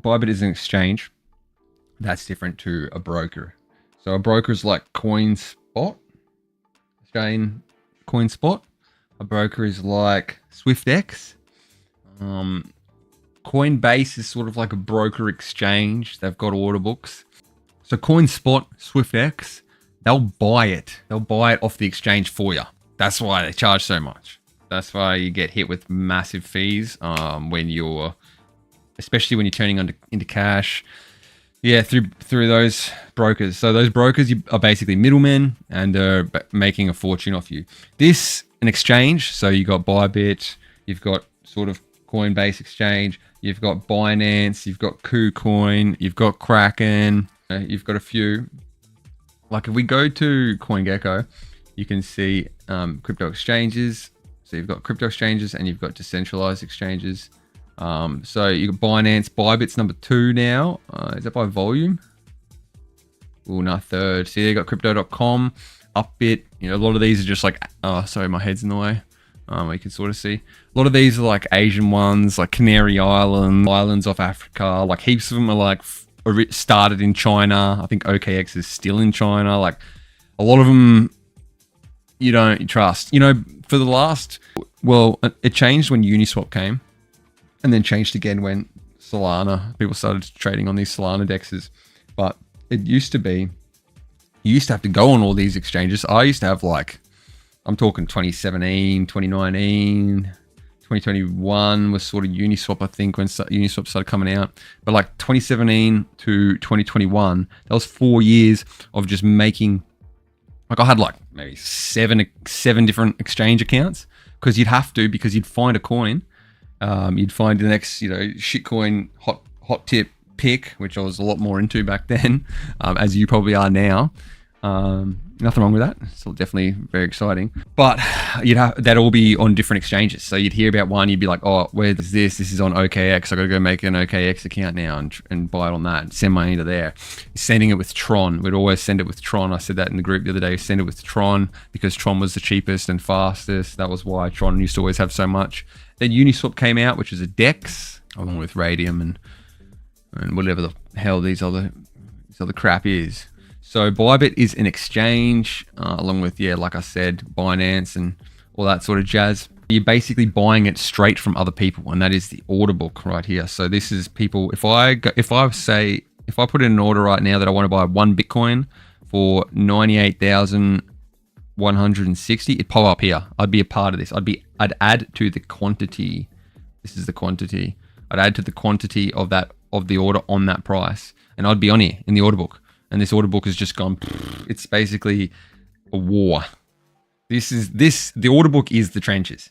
BYBIT is an exchange. That's different to a broker. So a broker is like CoinSpot, Australian CoinSpot. A broker is like SwiftX. Coinbase is sort of like a broker exchange. They've got order books. So CoinSpot, SwiftX, they'll buy it. They'll buy it off the exchange for you. That's why they charge so much. That's why you get hit with massive fees when you're, especially when you're turning into cash. Yeah, through those brokers. So those brokers are basically middlemen and are making a fortune off you. This an exchange. So you got BYBIT, you've got sort of Coinbase exchange, you've got Binance, you've got KuCoin, you've got Kraken, you've got a few. Like if we go to CoinGecko, you can see crypto exchanges. So you've got crypto exchanges and you've got decentralized exchanges. So you got Binance, BYBIT's number 2 now. Is that by volume? Oh, no, 3rd. See, you got crypto.com, Upbit. You know, a lot of these are just like, oh, sorry, my head's in the way. You can sort of see. A lot of these are like Asian ones, like Canary Islands off Africa. Like heaps of them are like started in China. I think OKX is still in China. Like a lot of them you don't trust. You know, for the last, well, it changed when Uniswap came. And then changed again when Solana, people started trading on these Solana dexes. But it used to be, you used to have to go on all these exchanges. I used to have like, I'm talking 2017, 2019, 2021 was sort of Uniswap, I think, when Uniswap started coming out. But like 2017 to 2021, that was 4 years of just making, like I had like maybe seven different exchange accounts because you'd have to, because you'd find a coin. You'd find the next, you know, shitcoin hot tip pick, which I was a lot more into back then, as you probably are now. Nothing wrong with that. Still definitely very exciting. But that'd all be on different exchanges. So you'd hear about one, you'd be like, oh, where's this? This is on OKX. I got to go make an OKX account now and buy it on that. Send money to there. Sending it with Tron. We'd always send it with Tron. I said that in the group the other day. Send it with Tron because Tron was the cheapest and fastest. That was why Tron used to always have so much. Then Uniswap came out, which is a DEX, along with Radium and whatever the hell these other crap is. So BYBIT is an exchange, along with, yeah, like I said, Binance and all that sort of jazz. You're basically buying it straight from other people, and that is the order book right here. So this is people. If I put in an order right now that I want to buy 1 Bitcoin for 98,160, it'd pop up here. I'd be a part of this. I'd add to the quantity. This is the quantity. I'd add to the quantity of the order on that price, and I'd be on here in the order book. And this order book has just gone. It's basically a war. The order book is the trenches.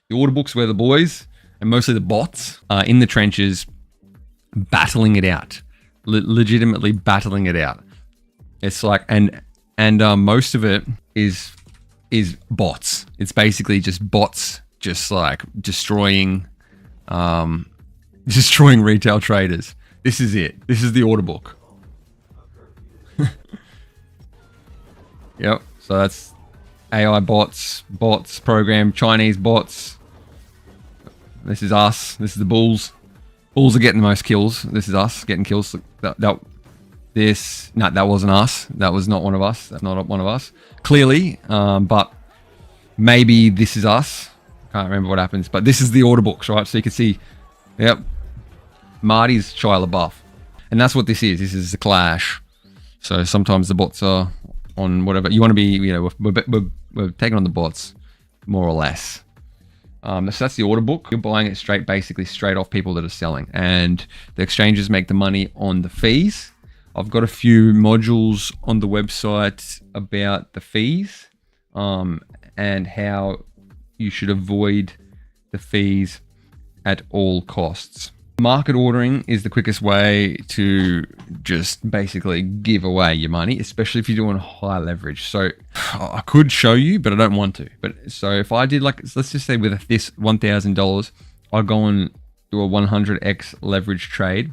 The order book's where the boys and mostly the bots are in the trenches, battling it out, legitimately battling it out. It's like and most of it is bots. It's basically just bots, just like destroying retail traders. This is it. This is the order book. Yep. So that's AI bots program, Chinese bots. This is us. This is the bulls. Bulls are getting the most kills. This is us getting kills. That wasn't us. That was not one of us. That's not one of us. Clearly, but maybe this is us. Can't remember what happens, but this is the order books, right? So you can see, yep, Marty's Shia LaBeouf, and that's what this is. This is the clash. So sometimes the bots are on whatever you want to be. You know, we're taking on the bots more or less. So that's the order book. You're buying it basically straight off people that are selling, and the exchanges make the money on the fees. I've got a few modules on the website about the fees, and how you should avoid the fees at all costs. Market ordering is the quickest way to just basically give away your money, especially if you're doing high leverage. So I could show you, but I don't want to. But so if I did, like, let's just say with this $1,000, I'll go and do a 100x leverage trade.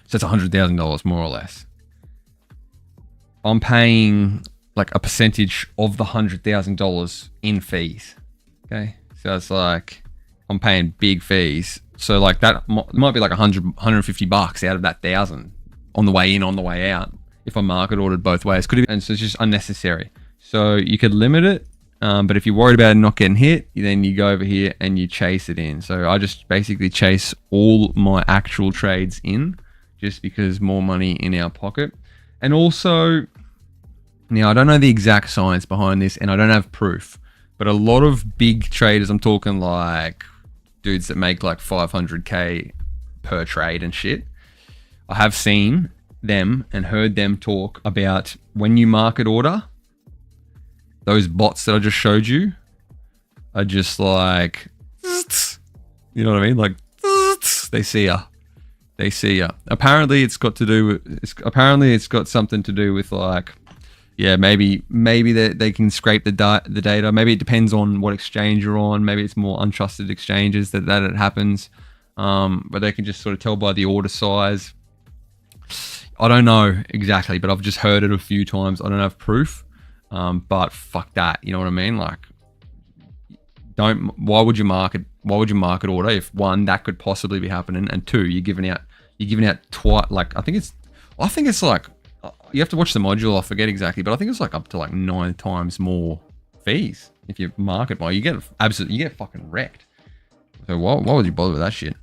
So it's $100,000 more or less. I'm paying like a percentage of the $100,000 in fees. Okay, so it's like I'm paying big fees So like that might be like 100, 150 bucks out of that 1,000 on the way in, on the way out. If I market ordered both ways, and so it's just unnecessary. So you could limit it, but if you're worried about it not getting hit, then you go over here and you chase it in. So I just basically chase all my actual trades in, just because more money in our pocket. And also, now I don't know the exact science behind this, and I don't have proof, but a lot of big traders, I'm talking like dudes that make like 500k per trade and shit, I have seen them and heard them talk about when you market order, those bots that I just showed you are just like, you know what I mean? Like, they see ya. They see ya. Apparently it's got something to do with like, yeah, maybe they can scrape the data. Maybe it depends on what exchange you're on. Maybe it's more untrusted exchanges that it happens. But they can just sort of tell by the order size. I don't know exactly, but I've just heard it a few times. I don't have proof. But fuck that. You know what I mean? Like, why would you market order if one, that could possibly be happening, and two, you're giving out twice. Like, I think it's like, you have to watch the module. I forget exactly, but I think it's like up to like 9 times more fees if you market buy. You get fucking wrecked. So why would you bother with that shit?